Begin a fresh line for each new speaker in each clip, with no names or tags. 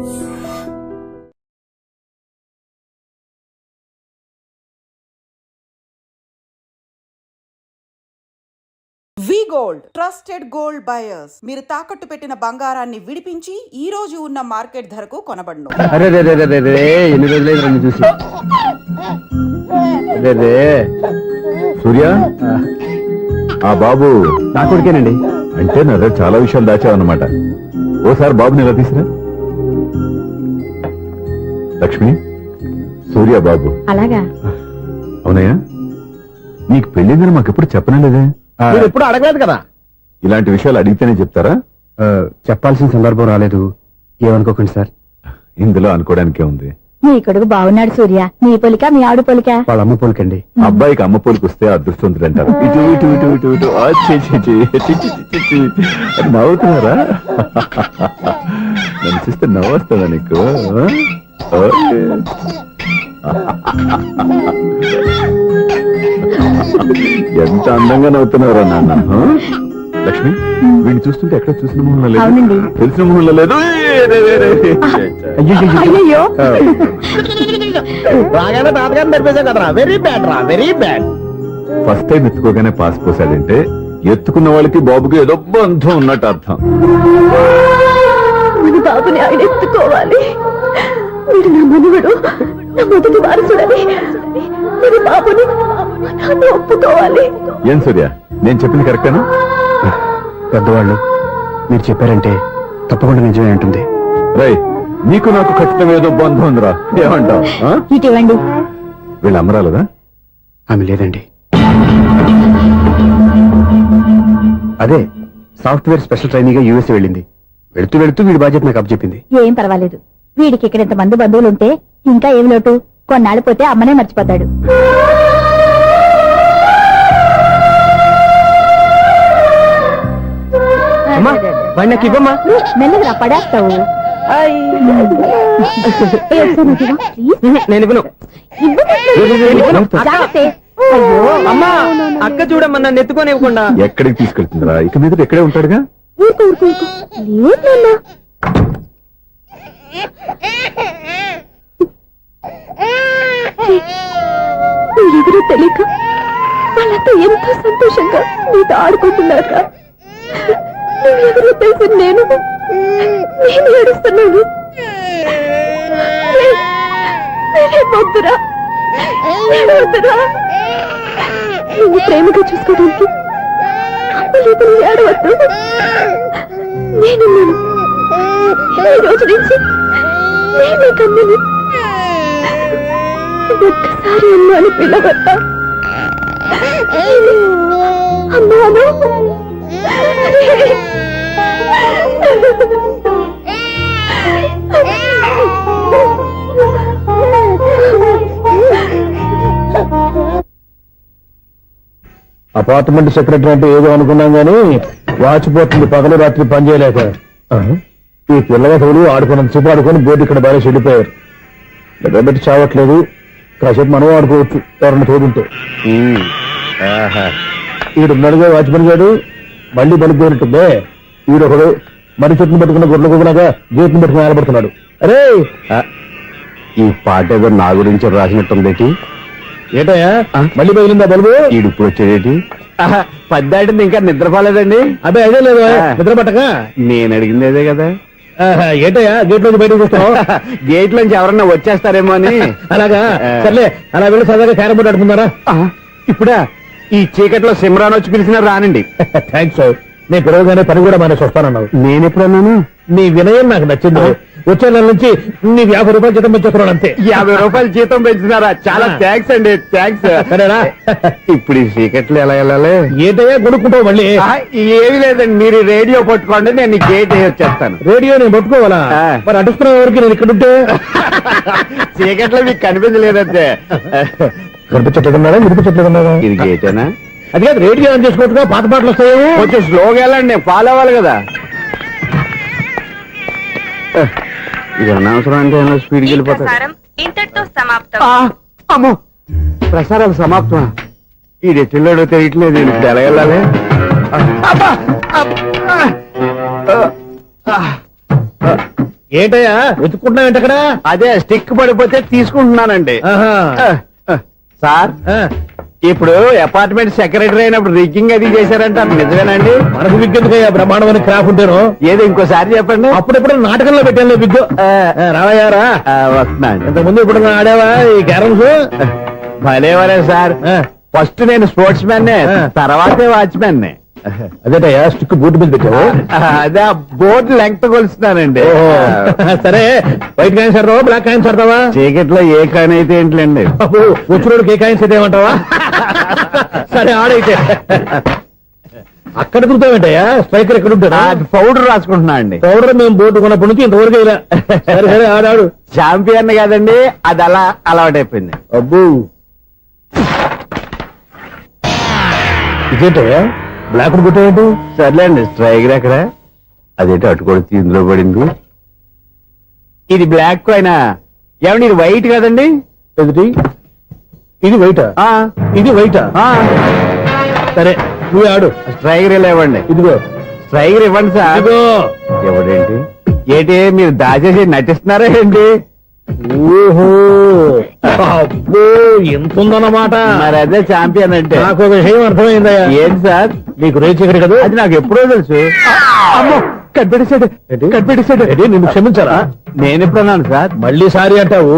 వి gold trusted gold buyers. మీరు తాకట్టు పెట్టిన బంగారాన్ని విడిపించి ఈ రోజు ఉన్న మార్కెట్ ధరకు కొనబడును.
ఎన్ని రోజులు చూసి
సూర్య, ఆ బాబు
నా కొడుకేనండి.
అంటే నా దగ్గర చాలా విషయాలు దాచావన్నమాట. ఓసారి బాబుని ఎలా తీసురా. లక్ష్మి, సూర్య బాబు.
అలాగా?
అవునయ్యా, నీకు పెళ్ళిందని మాకెప్పుడు చెప్పనలేదే.
ఎప్పుడు అడగలేదు కదా.
ఇలాంటి విషయాలు అడిగితేనే చెప్తారా?
చెప్పాల్సిన సందర్భం రాలేదు, ఏమనుకోకండి సార్.
ఇందులో అనుకోవడానికే ఉంది.
నీ కొడుకు బాగున్నాడు సూర్య. నీ పోలిక మీ ఆవిడ పోలిక?
వాళ్ళ అమ్మ పోలికండి.
అబ్బాయికి అమ్మ పోలికి వస్తే అదృష్టవంతుడు అంటారు. ఇటు ఇటు ఇటు ఇటు ఇటు అది నవ్వుతున్నారా? నన్ను చూస్తే నవ్వు వస్తుందా నీకు? ఎంత అందంగా నవ్వుతున్నారా నాన్న. లక్ష్మి, వీడిని చూస్తుంటే ఎక్కడ చూసిన మొహంలో లేదు, తెలిసిన మొహంలో లేదు.
అయ్యో,
వెరీ బ్యాడ్ రా, వెరీ బ్యాడ్.
ఫస్ట్ టైం ఎత్తుకోగానే పాస్ పోసాడంటే ఎత్తుకున్న వాళ్ళకి బాబుకి ఏదో బంధం ఉన్నట్టు అర్థం.
మన బాబుని ఆయన ఎత్తుకోవాలి. మీరు నా మనవడు, నా మొదటి వారసుడని మీరు బాబుని ఒప్పుకోవాలి.
ఏం సూర్య, నేను చెప్పింది కరెక్టేనా?
పెద్దవాళ్ళు మీరు చెప్పారంటే తప్పకుండా నిజమే ఉంటుంది.
రై, నీకు నాకు ఖచ్చితంగా ఏదో బంధం ఉందిరా, ఏమంటావు?
ఇటువంటి
వీళ్ళు అమ్మరాలదా?
ఆమె లేదండి. అదే సాఫ్ట్వేర్ స్పెషల్ ట్రైనింగ్ గా యూఎస్ వెళ్ళింది. వెళుతూ వెళుతూ వీడి బాధ్యత నాకు అప్పచెప్పింది.
ఏం పర్వాలేదు. వీడికి ఇక్కడ ఇంతమంది బంధువులుంటే ఇంకా ఏం లోటు. కొన్నాళ్ళు పోతే అమ్మనే మర్చిపోతాడు. మెల్లగా పడేస్తావు.
నేను అమ్మా, అక్క చూడమ్మా, నన్ను ఎత్తుకొని ఇవ్వకుండా.
ఎక్కడికి తీసుకెళ్తుందిరా? ఇక మీద ఎక్కడే ఉంటాడుగా.
మీరెవరో తెలియక వాళ్ళంతా ఎంతో సంతోషంగా మీతో ఆడుకుంటున్నారా? నువ్వెవరో తెలిసి నేను ఏడుస్తున్నాను. వద్దురా, వద్దురా. నువ్వు ప్రేమగా చూసుకోవడానికి ఏడవద్దు. నేనున్నాను. ఈ రోజు నుంచి నేనే కన్నని. ఒక్కసారి అమ్మ అని పిల్లవద్దా? అమ్మాను.
అపార్ట్మెంట్ సెక్రటరీ అంటే ఏదో అనుకున్నాం గానీ వాచిపోతుంది పగలు రాత్రి పని చేయలేక. ఈ పిల్లవతలు ఆడుకున్నంతసేపు ఆడుకొని బోర్డు ఇక్కడ బాగా చెడిపోయారు. నిద్రబెట్టి చావట్లేదు. కాసేపు మనం ఆడుకోవచ్చు ఎవరన్నా తోడుంటే. ఈడున్నాడుగా వాచ్మెన్ గారు, మళ్ళీ పలిపోయినట్టుందే. ఈడొకడు మరి చెట్టును పట్టుకున్న గొడ్ల కుదలాగా గేట్ను పట్టుకుని ఆడబడుతున్నాడు. అరే, ఈ పాట ఏదో నా గురించి రాసినట్టుంది. ఏటయ్యా మళ్ళీ బయలుందా బలుబు? ఈడు ఇప్పుడు వచ్చేదేటి? పద్దాటింది ఇంకా నిద్రపోలేదండి. అదే అదే లేదు నిద్ర పట్టక. నేను అడిగింది అదే కదా. ఏటయ్యా గేట్ లోంచి బయటకు వస్తావు? గేట్ లోంచి ఎవరన్నా వచ్చేస్తారేమో అని. అలాగా, సర్లే అలా వెళ్ళి సరదాగా క్యారం బోర్డు ఆడుకుందారా? ఇప్పుడా? ఈ చీకట్లో సిమ్రాన్ వచ్చి పిలిచినా రానండి. థ్యాంక్స్. నేను పిలవగానే పని కూడా మానేసి వస్తానన్నావు. నేను ఎప్పుడన్నాను? నీ వినయం నాకు నచ్చింది. వచ్చే నెల నుంచి నీకు 50 రూపాయలు జీతం పెంచుతున్నాడు అంతే. 50 రూపాయలు జీతం పెంచుతున్నారా? చాలా థ్యాంక్స్ అండి. థ్యాంక్స్. సరేనా? ఇప్పుడు ఈ చీకట్లు ఎలా వెళ్ళాలి? ఏదైనా కొనుక్కుంటావు మళ్ళీ? ఏమి లేదండి, మీరు రేడియో పట్టుకోండి, నేను గేట్ వచ్చేస్తాను. రేడియో నేను పట్టుకోవాలా? మరి అటుస్తున్న వరకు నేను ఇక్కడ ఉంటే చీకట్లో మీకు కనిపించలేదంతే. కనిపించట్లేదన్నారా? వినిపించట్లేదన్నారా? ఇది గేటేనా? అది కాదు, రేడియో ఆన్ చేసుకోవచ్చుగా, పాత పాటలు వస్తాయి. కొంచెం స్లోగా వెళ్ళండి, ఫాలో అవ్వాలి కదా. ఇది అనవసరం అంటే స్పీడ్కి వెళ్ళిపోతారు. అమ్మో, ప్రసారాలు సమాప్తం. ఇది ఎట్టిల్లాడో తెలియట్లేదు. ఇప్పుడు ఎలా వెళ్ళాలి? ఏంటయ్యా వెతుక్కుంటున్నావు ఏంటక్కడ?
అదే స్టిక్ పడిపోతే తీసుకుంటున్నానండి. సార్ ఇప్పుడు అపార్ట్మెంట్ సెక్రటరీ అయినప్పుడు రిగ్గింగ్ అది చేశారంట, నిజమేనండి?
మనకు విగ్గెందుకయ్యా బ్రహ్మాండమైన క్రాఫ్ ఉంటాను.
ఏదో ఇంకోసారి చెప్పండి.
అప్పుడెప్పుడు నాటకంలో పెట్టాను విగ్గు. రావయ్యారా
వస్తున్నాను.
ఇంతకుముందు ఇప్పుడు ఆడావా ఈ క్యారమ్స్?
భలేవరే సార్. ఫస్ట్ నేను స్పోర్ట్స్ మ్యాన్, తర్వాతే వాచ్మెన్.
అదేటయ్యా స్టిక్ బూట్ మీద పెట్టావు.
అదే బోర్డు లెంగ్త్ కొలుస్తున్నానండి.
సరే వైట్ కాయిన్స్ ఆడతావా బ్లాక్ కాయిన్స్ ఆడతావా?
చీకట్ లో ఏ కాయిన్ అయితే ఏంటండి?
వచ్చినోడు ఏ కాయిన్స్ అయితే ఏమంటావా? సరే ఆడైతే. అక్కడ తిరుగుతావేంటయ్యా? స్ట్రైకర్ ఎక్కడ ఉంటాడా?
పౌడర్ రాసుకుంటున్నా అండి.
పౌడర్ మేము బోర్డు కొన్నప్పటి నుంచి ఇంతవరకు ఇలా. సరే సరే ఆడాడు.
చాంపియన్ కాదండి, అది అలా అలవాటైపోయింది.
అబ్బు ఇదేంటయ్యా బ్లాక్ కొట్టాడు?
సర్లేండి. స్ట్రైకర్ ఎక్కడ? అదేంటి అటుకొడితే ఇందులో పడింది. ఇది బ్లాక్ అయినా ఏమండి, ఇది వైట్ కదండి?
ఎదుటి ఇది వైటా? ఇది వైటా? సరే నువ్వు ఆడు.
స్ట్రైకర్ ఇలా ఇవ్వండి.
ఇదిగో
స్ట్రైకర్ ఇవ్వండి సార్.
ఇదిగో.
ఎవడేంటి ఏంటి మీరు దాచేసి నటిస్తున్నారా ఏంటి?
ఓహో అబ్బో ఎంత ఉందన్నమాట.
మరి అదే చాంపియన్ అంటే.
నాకు ఒక విషయం అర్థమైందయ్యా.
ఏంటి సార్?
నీకు రేచి ఇక్కడ కదా?
అది నాకు ఎప్పుడో తెలుసు. అమ్మో కనిపెట్టేశాడు, కనిపెట్టేశాడు.
నిన్ను క్షమించారా?
నేను ఎప్పుడన్నాను సార్?
మళ్ళీ సారీ అంటావు?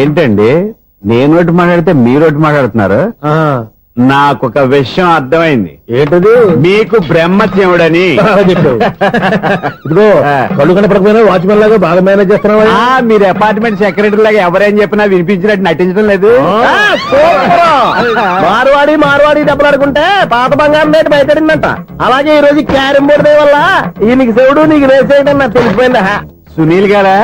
ఏంటండి నేను ఒకటి మాట్లాడితే మీరు ఒకటి మాట్లాడుతున్నారు?
ఆ,
నాకు ఒక విషయం అర్థమైంది.
ఏంటది?
మీకు బ్రహ్మత్యముడని.
బాగా చెప్పావు. ఇదిగో కళ్ళు కనపడకపోయినా వాచ్మెన్ లాగా బాగా మేనేజ్ చేస్తున్నావా?
మీరు అపార్ట్మెంట్ సెక్రటరీ లాగా ఎవరేం చెప్పినా వినిపించినట్టు నటించడం లేదు.
మార్వాడి దెబ్బలాడుకుంటే పాత బంగారం రేటు బయటడిందంట. అలాగే ఈ రోజు క్యారం బోర్డు వల్ల ఈయనకి శివుడు నీకు రేసేయడం నాకు తెలిసిపోయిందా?
సునీల్ గారా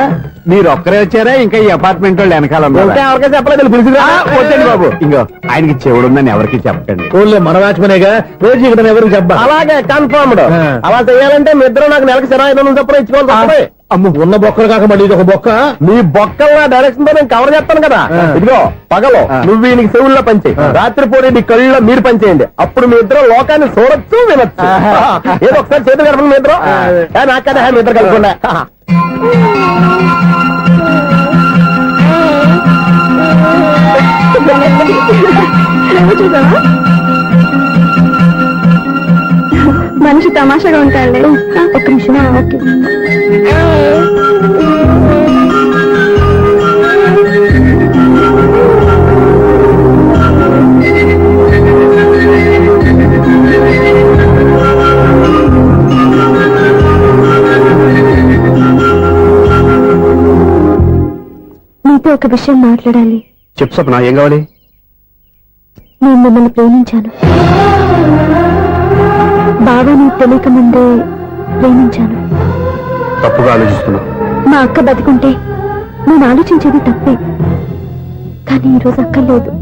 మీరు ఒక్కరే వచ్చారా? ఇంకా ఈ అపార్ట్మెంట్ వాళ్ళు వెనకాల
ఇంకా ఎవరికీ చెప్పలేదు, పిలుచుకురా.
వచ్చండి బాబు. ఇంకో ఆయనకి చెవుడు ఉందని ఎవరికి చెప్పకండి.
ఊళ్ళో మన వాచ్మనేగా రోజు ఇక్కడ ఎవరికి చెప్పా. అలాగే కన్ఫర్మ్డ్. అలా చేయాలంటే మీ ఇద్దరు నాకు నెలకు 2500 చొప్పున ఇచ్చుకోవాలి.
అమ్మ
ఉన్న బొక్కలు కాక మళ్ళీ ఇది ఒక బొక్క. మీ బొక్కల డైరెక్షన్ తో నేను కవర్ చేస్తాను కదా. ఇదిగో పగలో నువ్వు ఈయనకి చెవుల్లో పనిచేయి, రాత్రి పూట నీ కళ్ళలో మీరు పనిచేయండి. అప్పుడు మీ ఇద్దరు లోకాన్ని చూడొచ్చు వినొచ్చు. ఏదో ఒకసారి చేతులు కలపండి మీ ఇద్దరు. నాకు కదా మీ ఇద్దరు కలుపుకుండా.
మనిషి తమాషాగా ఉంటాడు. ఒక నిమిషం. ఓకే నీతో ఒక విషయం మాట్లాడాలి.
చెప్పు సప్న, ఏం కావాలి?
నేను మిమ్మల్ని ప్రేమించాను. బాగా నీకు తెలియక ముందే ప్రేమించాను.
తప్పుగా ఆలోచిస్తున్నా.
మా అక్క బతికుంటే నేను ఆలోచించేది తప్పే. కానీ ఈరోజు అక్క లేదు,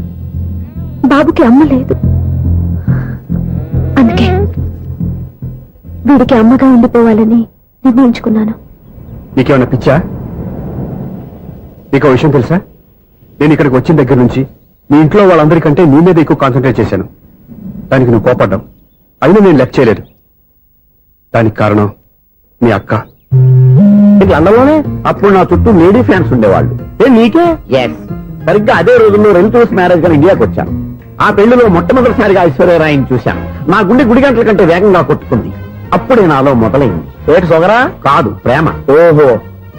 బాబుకి అమ్మ లేదు. అందుకే వీడికి అమ్మగా ఉండిపోవాలని నిర్ణయించుకున్నాను.
నీకేమైనా పిచ్చా? నీకు విషయం తెలుసా? నేను ఇక్కడికి వచ్చిన దగ్గర నుంచి నీ ఇంట్లో వాళ్ళందరికంటే నీ మీద ఎక్కువ కాన్సన్ట్రేట్ చేశాను. దానికి నువ్వు కోపడ్డావు, అయినా నేను లెక్క చేయలేదు. దానికి కారణం మీ అక్క. లండన్లోనే అప్పుడు నా చుట్టూ లేడీ ఫ్యాన్స్ ఉండేవాళ్ళు. నీకే? ఎస్. సరిగ్గా అదే రోజుల్లో రిలేటివ్స్ మ్యారేజ్ గా ఇండియాకి వచ్చాను. ఆ పెళ్లిలో మొట్టమొదటిసారిగా ఐశ్వర్యరాయని చూశాను. నా గుండె గుడి గంటల కంటే వేగంగా కొట్టుకుంది. అప్పుడే నాలో మొదలైంది. ఏటి సొగరా? కాదు, ప్రేమ. ఓహో,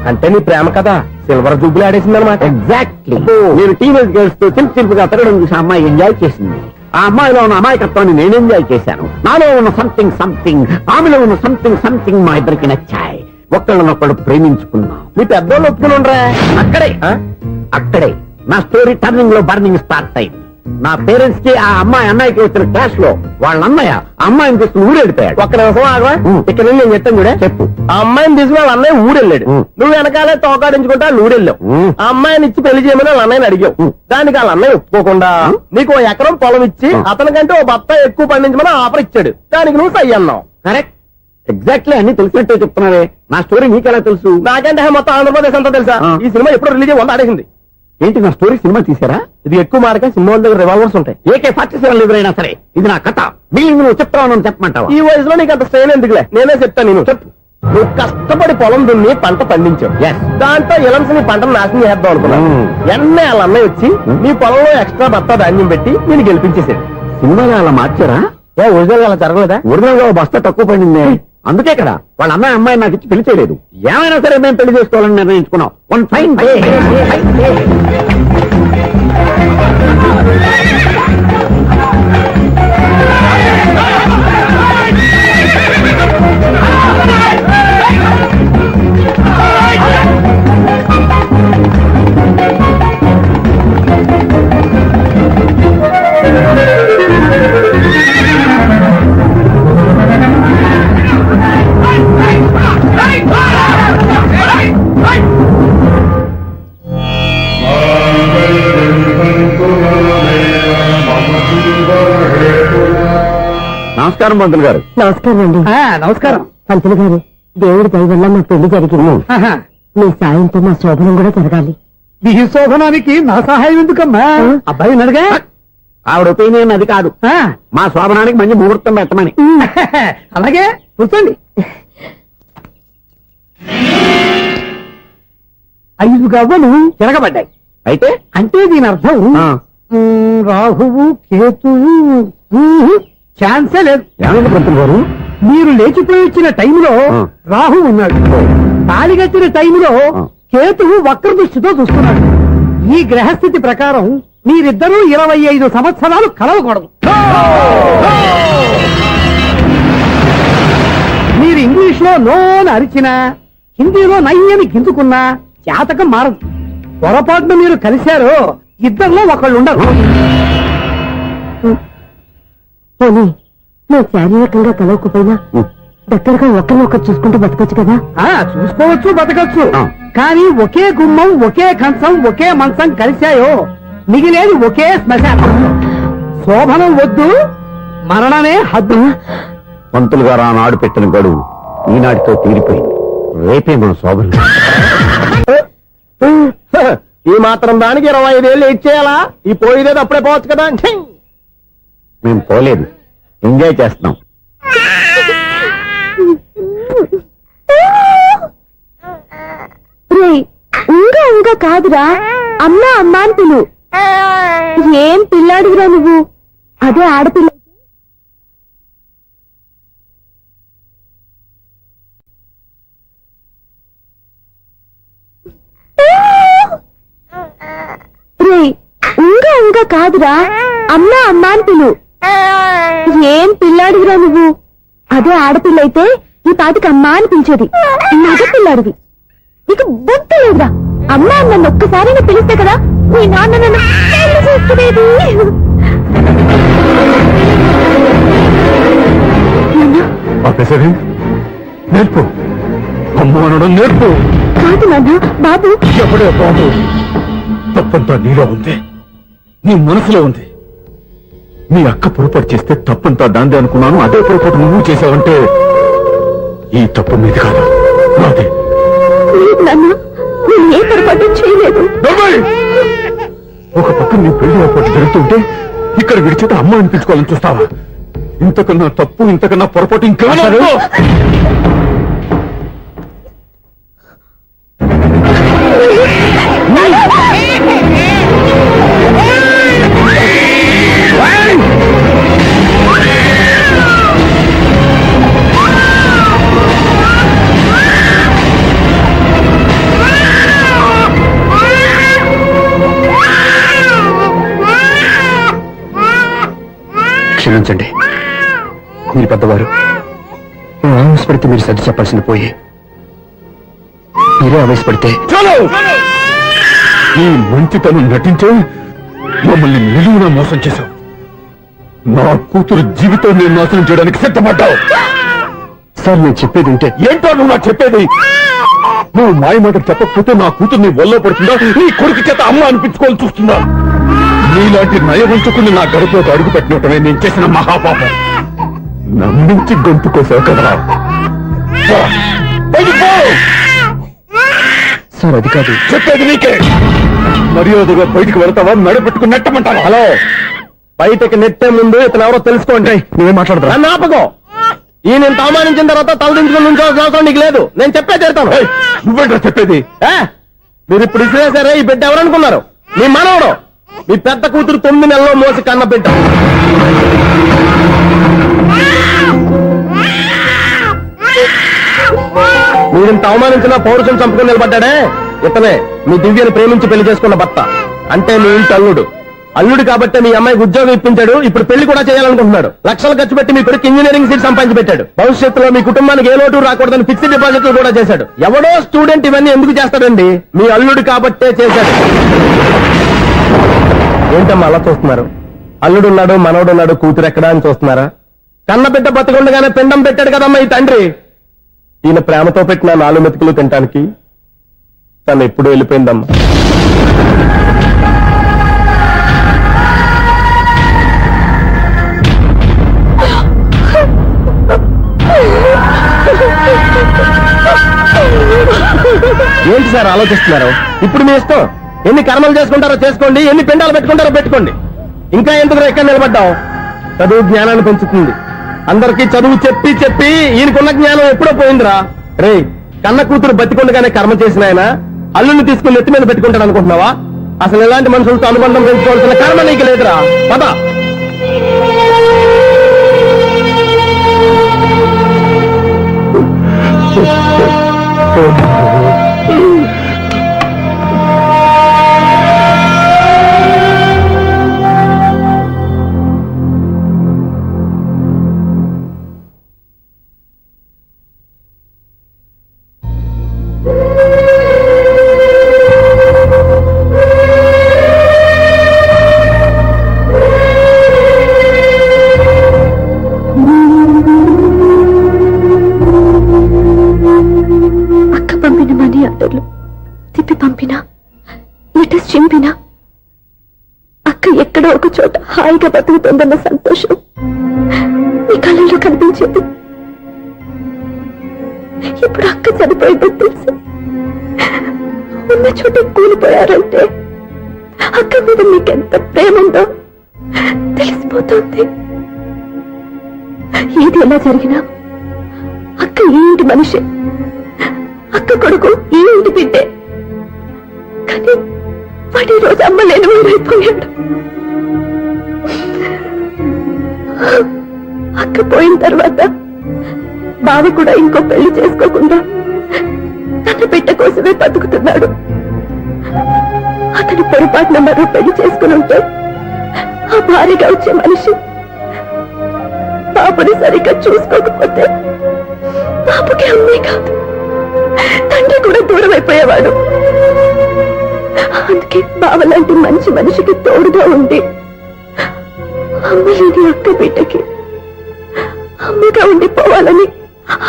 అంటే నీ ప్రేమ కదా సిల్వర్ జూబులు ఆడేసింది అనమాట. ఎగ్జాక్ట్లీ. నేను టీనేజ్ గర్ల్స్ తో చిలుపుగా తిరగడం చూసి అమ్మాయి ఎంజాయ్ చేసింది. ఆ అమ్మాయిలో ఉన్న అమాయకత్వాన్ని నేను ఎంజాయ్ చేశాను. నాలో ఉన్న సంథింగ్ ఆమెలో ఉన్న సంథింగ్ మా ఇద్దరికి నచ్చాయి. ఒక్కళ్ళనొక్కడు ప్రేమించుకున్నాం. మీ పెద్దోళ్ళు ఒప్పుకునుండ్రా. అక్కడే నా స్టోరీ టర్నింగ్ లో బర్నింగ్ స్టార్ట్ అయింది. నా పేరెంట్స్ కి ఆ అమ్మాయి అన్నయ్యకి వచ్చిన క్లాష్ లో వాళ్ళ అన్నయ్య అమ్మాయిని తీసుకుని ఊరెళ్ళిపోయాడు. ఒక్క నిమిషం ఆగవా? ఇక్కడ నేను చెప్తాను కూడా. చెప్పు. ఆ అమ్మాయిని తీసుకుని వాళ్ళ అన్నయ్య ఊరెళ్ళాడు. నువ్వు వెనకాలే తోకాడించుకుంటా ఊరెళ్ళావు. ఆ అమ్మాయిని ఇచ్చి పెళ్లి చేయమని వాళ్ళ అన్నయ్యని అడిగావు. దానికి వాళ్ళ అన్నయ్య ఒప్పుకోకుండా నీకు 1 ఎకరం పొలం ఇచ్చి అతనికంటే ఓ బత్తాయి ఎక్కువ పండించమని ఆఫర్ ఇచ్చాడు. దానికి నువ్వు సై అన్నావు. కరెక్ట్. ఎగ్జాక్ట్లీ అన్ని తెలిసినట్టే చెప్తున్నావే. నా స్టోరీ నీకెలా తెలుసు? నాకంటే మొత్తం ఆంధ్రప్రదేశ్ అంతా తెలుసా? ఈ సినిమా ఎప్పుడు రిలీజ్ 100 ఆడేసింది. ఏంటి నా స్టోరీ సినిమా తీసారా? ఇది ఎక్కువ మార్క సినిమా దగ్గర రివాల్వర్స్ ఉంటాయి. AK-47 ఎదురైనా సరే ఇది నా కథ. బిల్డింగ్ నువ్వు చెప్తావు చెప్పమంటావా? ఈ వయసులో నీకు అంత స్ట్రెయిన్ ఎందుకులే, నేనే చెప్తాను. నేను చెప్పు.
నువ్వు కష్టపడి పొలం దున్ని పంట పండించావు. దాంతో ఇలమ్స్ నీ పంటను నాశనం చేద్దాం అనుకున్నావు. ఎన్నే వాళ్ళ అన్నయ్య వచ్చి నీ పొలంలో ఎక్స్ట్రా బస్తా ధాన్యం పెట్టి నేను గెలిపించేసాడు. సినిమాలో అలా మార్చారా? ఒరిజినల్ అలా జరగలేదా? ఒరిజినల్ గా బస్తా తక్కువ పడింది. అందుకే కదా వాళ్ళ అమ్మాయి నాకు ఇచ్చి పెళ్లి చేయలేదు. ఏమైనా సరే మేము పెళ్లి చేసుకోవాలని నిర్ణయించుకున్నాం. One fine day. నమస్కారం పంతులు గారు.
నమస్కారం అండి.
నమస్కారం
పంతులు గారు, దేవుడి దయ వల్ల మా పెళ్లి జరిగింది. మీ సాయంతో మా శోభనం కూడా జరగాలి.
ఈ శోభనానికి నా సహాయం ఎందుకమ్మా? అబ్బాయి అడగా ఆవిడ ఒపీనియన్ అది కాదు. మా శోభనానికి మంచి ముహూర్తం పెట్టమని. అలాగే కూర్చోండి. 5 గవ్వలు తిరగబడ్డాయి. అయితే అంటే దీని అర్థం రాహువు కేతువు ఛాన్సే లేదు. ఏమైంది పంతులు గారు? మీరు లేచిపోయి వచ్చిన టైంలో రాహు ఉన్నాడు. తాళిగట్టిన టైంలో కేతువు వక్ర దృష్టితో చూస్తున్నాడు. ఈ గ్రహస్థితి ప్రకారం మీరిద్దరూ 25 సంవత్సరాలు కలవకూడదు. మీరు ఇంగ్లీష్ లో నోని అరిచినా, హిందీలో నయ్యని గింజుకున్నా జాతకం మారదు. పొరపాటున మీరు కలిశారో ఇద్దరిలో ఒకళ్ళు ఉండరు.
పోనీ నువ్వు శారీరకంగా కలవకపోయినా దగ్గరగా ఒకరినొకరు చూసుకుంటూ బతకొచ్చు కదా.
చూసుకోవచ్చు, బతకచ్చు. కానీ ఒకే గుమ్మం, ఒకే కంచం, ఒకే మంచం కలిశాయో మిగిలేది ఒకే శ్మశానం. శోభనం వద్దు, మరణమే హద్దు. పంతులు గారు ఆనాడు పెట్టిన గడువు ఈనాటితో తీరిపోయింది. రేపే మన శోభనం. ఈ మాత్రం దానికి 25 ఏళ్ళు ఇచ్చేయాలా? ఈ పోయేదేది అప్పుడే పోవచ్చు కదా. మేము పోలేదు, ఎంజాయ్ చేస్తున్నాం.
ఇంకా కాదురా, అమ్మా అమ్మా అని పిలు. ఏం పిల్లాడివిరా నువ్వు? అదే ఆడపిల్ల. ఇంకా కాదురా, అమ్మా అమ్మా అని పిలు. ఏం పిల్లాడివిరా నువ్వు? అదే ఆడపిల్ల అయితే ఈ పాటికి అమ్మా అని పిలిచేది. మగ పిల్లాడివి, నీకు బుద్ధి లేదురా. అమ్మా నన్ను ఒక్కసారి పిలిస్తే కదా మీ నాన్న నన్ను పెళ్లి చేసుకునేది.
నేర్పు, అమ్మ అనడం నేర్పు.
కాదు నాన్న, బాబు.
ఎప్పుడే బాబు, తప్పంతా నీలో ఉంది, నీ మనసులో ఉంది. నీ అక్క పొరపాటు చేస్తే తప్పంతా దాందే అనుకున్నాను. అదే పొరపాటు నువ్వు చేశావంటే ఈ తప్పు మీది కాదు, నాదే.
నాన్న, నేను ఏ పొరపాటు చేయలేదు.
ఒక పక్క నీ పెళ్లి ఏర్పాటు జరుగుతుంటే ఇక్కడ విడిచేత అమ్మ అనిపించుకోవాలని చూస్తావా? ఇంతకన్నా తప్పు, ఇంతకన్నా పొరపాటు ఇంకేమన్నా? క్షమించండి, మీరు పెద్దవారు. ఆవేశపడితే మీరు సర్ది చెప్పాల్సింది పోయి మీరే ఆవేశపడితే ఈ మంచితనం నటించే మమ్మల్ని నిలువునా మోసం చేశావు. నా కూతురు జీవితం నేను నాశనం చేయడానికి సిద్ధపడ్డావు. సార్, నేను చెప్పేది ఉంటే ఏంటో నువ్వు నాకు చెప్పేది? నువ్వు మాయ మాట చెప్పకపోతే నా కూతుర్ని ఒళ్ళో పడుతుందా, నీ కొడుకు చేత అమ్మ అనిపించుకోవాలని చూస్తుందా? నీలాంటి నయవంచుకుని నా గడపలోకి అడుగు పెట్టినట్టమే నేను చేసిన మహాపాపం. నమ్మించి గొంతుకోసావు కదా. సార్, అది కాదు చెప్పేది నీకే. మర్యాదగా బయటికి వెళ్తావా, నడపెట్టుకుని నెట్టమంటావా? హలో, బయటకు నెట్టే ముందు ఇతను ఎవరో తెలుసుకోండి. నువ్వేం మాట్లాడతా? నాపకో,
ఈ నేను అవమానించిన తర్వాత తలదించుకుని నుంచోవాల్సిన అవసరం నీకు లేదు. నేను చెప్పే తీరుతాను.
నువ్వేంట్రా చెప్పేది?
మీరు ఇప్పుడు ఇసిరేసారే, ఈ బిడ్డ ఎవరనుకున్నారు? మీ మనవడు, మీ పెద్ద కూతురు 9 నెలల్లో మోసి కన్న బిడ్డ. మీరింత అవమానించిన పౌరుషం చంపుకుని నిలబడ్డాడే ఇతనే మీ దివ్యని ప్రేమించి పెళ్లి చేసుకున్న భర్త. అంటే మీ ఇంటి అల్లుడు. అల్లుడు కాబట్టి మీ అమ్మాయికి ఉద్యోగం ఇప్పించాడు. ఇప్పుడు పెళ్లి కూడా చేయాలనుకుంటున్నాడు. లక్షలు ఖర్చు పెట్టి మీ కొడుకు ఇంజనీరింగ్ సీట్ సంపాదించి పెట్టాడు. భవిష్యత్తులో మీ కుటుంబానికి ఏ లోటు రాకూడదని ఫిక్స్డ్ డిపాజిట్లు కూడా చేశాడు. ఎవడో స్టూడెంట్ ఇవన్నీ ఎందుకు చేస్తాడండి? మీ అల్లుడు కాబట్టే చేశాడు. ఏంటమ్మా అలా చూస్తున్నారు? అల్లుడున్నాడు, మనవడున్నాడు, కూతురు ఎక్కడా అని చూస్తున్నారా? కన్న బిడ్డ బతుకుండగానే పిండం పెట్టాడు కదమ్మా ఈ తండ్రి. ఈయన ప్రేమతో పెట్టిన 4 మెతుకులు తినటానికి తను ఎప్పుడు వెళ్ళిపోయిందమ్మా. ఏంటి సార్ ఆలోచిస్తున్నారు? ఇప్పుడు మీ ఇష్టం. ఎన్ని కర్మలు చేసుకుంటారో చేసుకోండి, ఎన్ని పిండాలు పెట్టుకుంటారో పెట్టుకోండి. ఇంకా ఎందుకు ఎక్కడ నిలబడ్డావు? చదువు జ్ఞానాన్ని పెంచుతుంది. అందరికీ చదువు చెప్పి చెప్పి ఈయనకున్న జ్ఞానం ఎప్పుడో పోయిందిరా. రే, కన్న కూతురు బతికొండగానే కర్మ చేసిన ఆయన అల్లుని తీసుకుని నెత్తి మీద పెట్టుకుంటాడు అనుకుంటున్నావా? అసలు ఇలాంటి మనుషులతో అనుబంధం పెంచుకోవాల్సిన కర్మ నీకు లేదురా. పద.
తిప్పి పంపినా, లెటర్స్ చింపినా అక్క ఎక్కడో ఒక చోట హాయిగా బతుకుతుందన్న సంతోషం మీ కళ్ళలో కనిపించేది. ఇప్పుడు అక్క చనిపోయిందని తెలుసు. ఉన్న చోట కూలిపోయారంటే అక్క మీద మీకెంత ప్రేమ ఉందో తెలిసిపోతుంది. ఏది ఎలా జరిగినా అక్క ఈ ఇంటి మనిషి, అక్క కొడుకు ఈ ఇంటి బిడ్డే. కానీ వాడి రోజు అమ్మ లేని ఊరైపోయాడు. అక్క పోయిన తర్వాత బావ కూడా ఇంకో పెళ్లి చేసుకోకుండా తన బిడ్డ కోసమే బతుకుతున్నాడు. అతను పొరపాటున మరో పెళ్లి చేసుకుని ఉంటే ఆ భార్యగా వచ్చే మనిషి బాబుని సరిగ్గా చూసుకోకపోతే బాబుకి అమ్మే కాదు, తండ్రి కూడా దూరం అయిపోయేవాడు. అందుకే బావలాంటి మంచి మనిషికి తోడుగా ఉండి అమ్మ లేని అక్క బిడ్డకి అమ్మగా ఉండిపోవాలని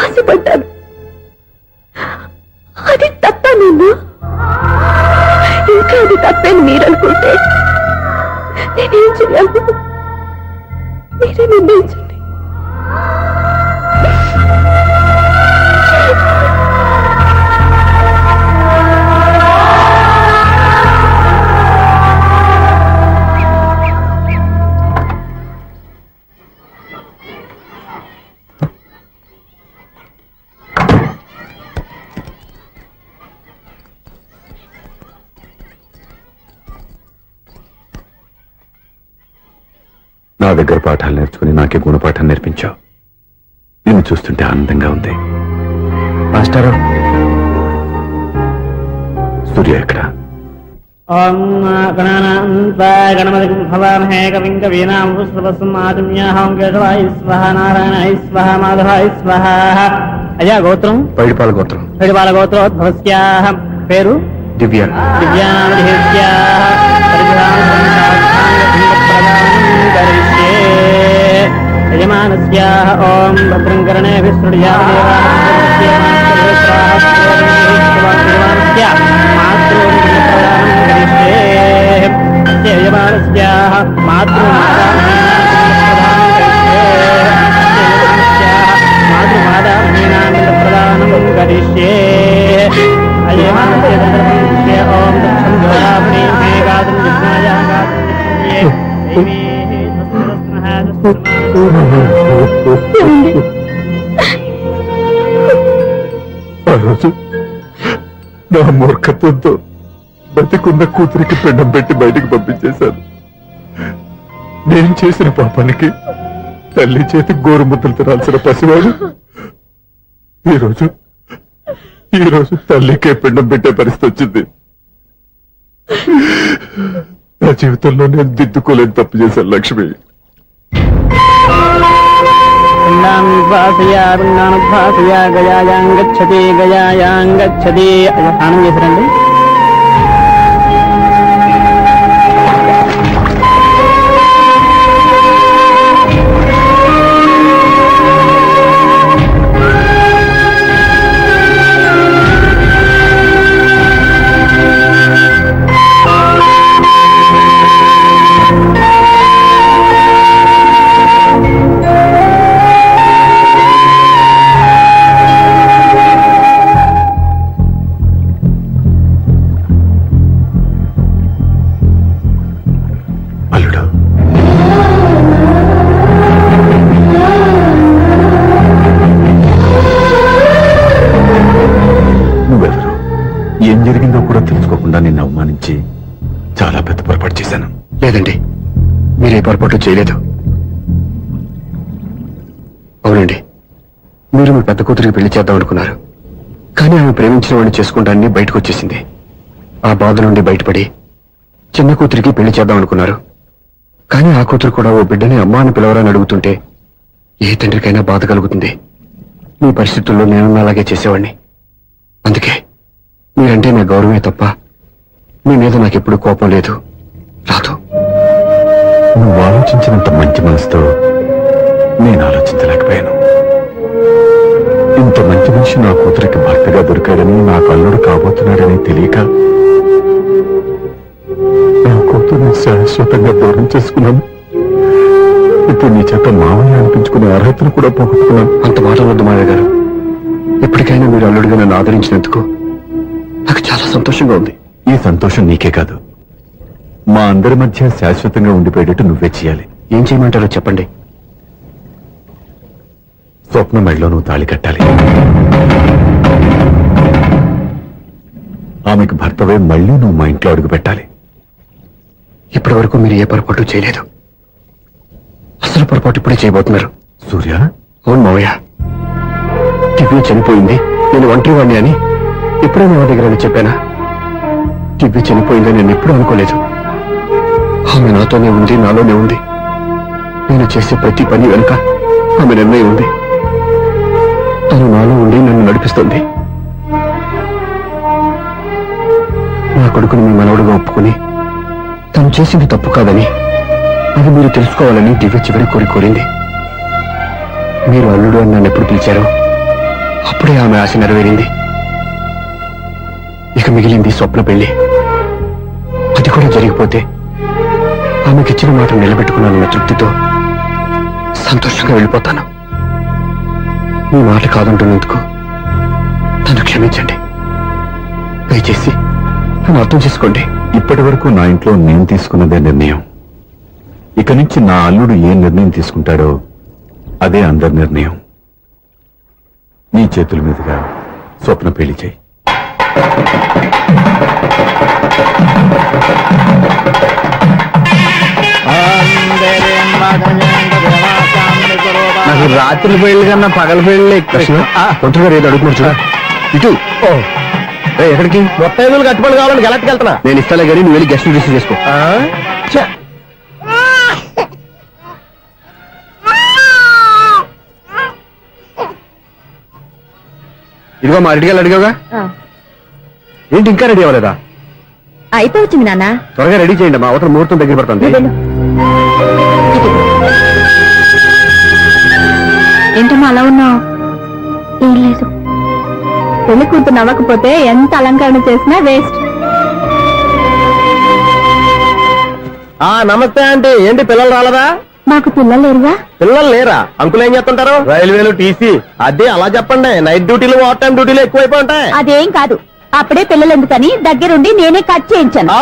ఆశపడ్డాను. అది తప్ప నేను ఇంకా అది తప్పని మీరనుకుంటే నేనేం చేయాలి? మీరే నిర్ణయించండి.
నా దగ్గర పాఠాలు నేర్చుకుని నాకే గుణపాఠం నేర్పించావు. నిన్ను చూస్తుంటే ఆనందంగా ఉంది. మాస్టారు, సూర్య ఎక్కడ?
గణపతి భవామహే కవిం కవీనాం పుష్పవస్మాదిమ్యాహం కేశవాయ స్వహ నారాయణాయ స్వహ మాధవాయ స్వహ. అయ్యా గోత్రం?
పైడిపాల గోత్రం.
పైడిపాల గోత్రోద్భవస్యాః. పేరు?
దివ్య.
దివ్యానామధేస్యాః. యజమానస్యాః ఓం భద్రం కర్ణేభిః
మూర్ఖత్వంతో బతికున్న కూతురికి పిండం పెట్టి బయటికి పంపించేశాను. నేను చేసిన పాపానికి తల్లి చేతి గోరుముద్దలు తినాల్సిన పసివాడు ఈరోజు తల్లికే పిండం పెట్టే పరిస్థితి వచ్చింది. నా జీవితంలో నేను దిద్దుకోలేని తప్పు చేశాను లక్ష్మి.
పిండానుద్వాసయా గయాయాంగచ్చతి గయాయాంగచ్చతి. స్నానం చేశారండి?
అల్లుడు, నువ్వెవరు? ఏం జరిగిందో కూడా తెలుసుకోకుండా నిన్ను అవమానించి చాలా పెద్ద పొరపాటు చేశాను. లేదండి, మీరే పొరపాటు చేయలేదు. అవునండి, మీరు మీ పెద్ద కూతురికి పెళ్లి చేద్దాం అనుకున్నారు. కానీ ఆమె ప్రేమించిన వాడిని చేసుకుంటానని బయటకు వచ్చేసింది. ఆ బాధ నుండి బయటపడి చిన్న కూతురికి పెళ్లి చేద్దాం అనుకున్నారు. కానీ ఆ కూతురు కూడా ఓ బిడ్డని అమ్మా అని పిలవరని అడుగుతుంటే ఏ తండ్రికైనా బాధ కలుగుతుంది. మీ పరిస్థితుల్లో నేను అలాగే చేసేవాడిని. అందుకే మీరంటే నా గౌరవమే తప్ప మీ మీద నాకెప్పుడు కోపం లేదు, రాదు. నువ్వు ఆలోచించినంత మంచి మనసుతో నేను ఆలోచించలేకపోయాను. ఇంత మంచి మనిషి నా కూతురికి భర్తగా దొరికాడని, నా అల్లుడు కాబోతున్నాడని తెలియక నా కూతురుని శాశ్వతంగా దూరం చేసుకున్నాను. ఇప్పుడు నీ చేత మామయ్య అనిపించుకునే అర్హతను కూడా పోగొట్టుకున్నాను. అంత మాట వద్దు మామయ్య గారు. ఎప్పటికైనా మీరు అల్లుడిగా నన్ను ఆదరించినందుకు నాకు చాలా సంతోషంగా ఉంది. ఈ సంతోషం నీకే కాదు, మా అందరి మధ్య శాశ్వతంగా ఉండిపోయేటట్టు నువ్వే చేయాలి. ఏం చేయమంటారో చెప్పండి. స్వప్న మెడలో నువ్వు తాళి కట్టాలి. ఆమెకు భర్తవే మళ్ళీ నువ్వు మా ఇంట్లో అడుగు పెట్టాలి. ఇప్పటి వరకు మీరు ఏ పొరపాటు చేయలేదు. అసలు పొరపాటు ఇప్పుడే చేయబోతున్నారు. సూర్య? అవును మావయ్య. దివ్య చనిపోయింది, నేను ఒంటరివాణ్ణి అని ఇప్పుడే మా దగ్గర చెప్పానా? దివ్య చనిపోయిందని నేను ఎప్పుడూ అనుకోలేదు. ఆమె నాతోనే ఉంది, నాలోనే ఉంది. నేను చేసే ప్రతి పని వెనుక ఆమె నిర్ణయం ఉంది. తను నాలో ఉండి నన్ను నడిపిస్తుంది. నా కొడుకుని మీ మనవడుగా ఒప్పుకుని తను చేసింది తప్పు కాదని, అది మీరు తెలుసుకోవాలని దివ్య చివరి కోరింది. మీరు అల్లుడు అని నన్ను ఎప్పుడు పిలిచారో అప్పుడే ఆమె ఆశ నెరవేరింది. ఇక మిగిలింది స్వప్న పెళ్లి. అది కూడా జరిగిపోతే ఆమెకిచ్చిన మాట నిలబెట్టుకున్నానన్న తృప్తితో సంతోషంగా వెళ్ళిపోతాను. మీ మాట కాదంటున్నందుకు నన్ను క్షమించండి. దయచేసి నన్ను అర్థం చేసుకోండి. ఇప్పటి వరకు నా ఇంట్లో నేను తీసుకున్నదే నిర్ణయం. ఇక నుంచి నా అల్లుడు ఏ నిర్ణయం తీసుకుంటాడో అదే అందరి నిర్ణయం. నీ చేతుల మీదుగా స్వప్న పెళ్లి చేయి.
నాకు రాత్రి పెళ్లి కన్నా పగల పెళ్లి ఎక్కువ.
కొంచెంగా రేపు అడుగుతున్నారు చూడ. ఇటు ఎక్కడికి?
మొత్తం ఎదురు కట్టుబడి కావాలని గెలట్టుకు వెళ్తున్నా.
నేను ఇస్తాలే కానీ నువ్వు వెళ్ళి గెస్ట్ రిసీవ్ చేసుకో. ఇదిగో మా రెడీగా అడిగావుగా, ఏంటి ఇంకా రెడీ అవ్వలేదా?
అయిపోవచ్చింది నాన్న.
త్వరగా రెడీ చేయండి, మా అవతల ముహూర్తం దగ్గర పడుతుంది.
ఏంటమ్మా అలా ఉన్నావు? ఏం లేదు. పెళ్లి కూతురు నవ్వకపోతే ఎంత అలంకరణ చేసినా వేస్ట్.
నమస్తే ఆంటీ. ఏంటి పిల్లలు రాలదా?
మాకు పిల్లలు లేరుగా.
పిల్లలు లేరా? అంకులు ఏం చేస్తుంటారు? రైల్వేలు, టీసీ. అదే అలా చెప్పండి. నైట్ డ్యూటీలు, ఓవర్ టైం డ్యూటీలు ఎక్కువైపోయి ఉంటాయి.
అదేం కాదు, అప్పుడే పిల్లలు ఎందుకని దగ్గరుండి నేనే కట్ చేయించాను.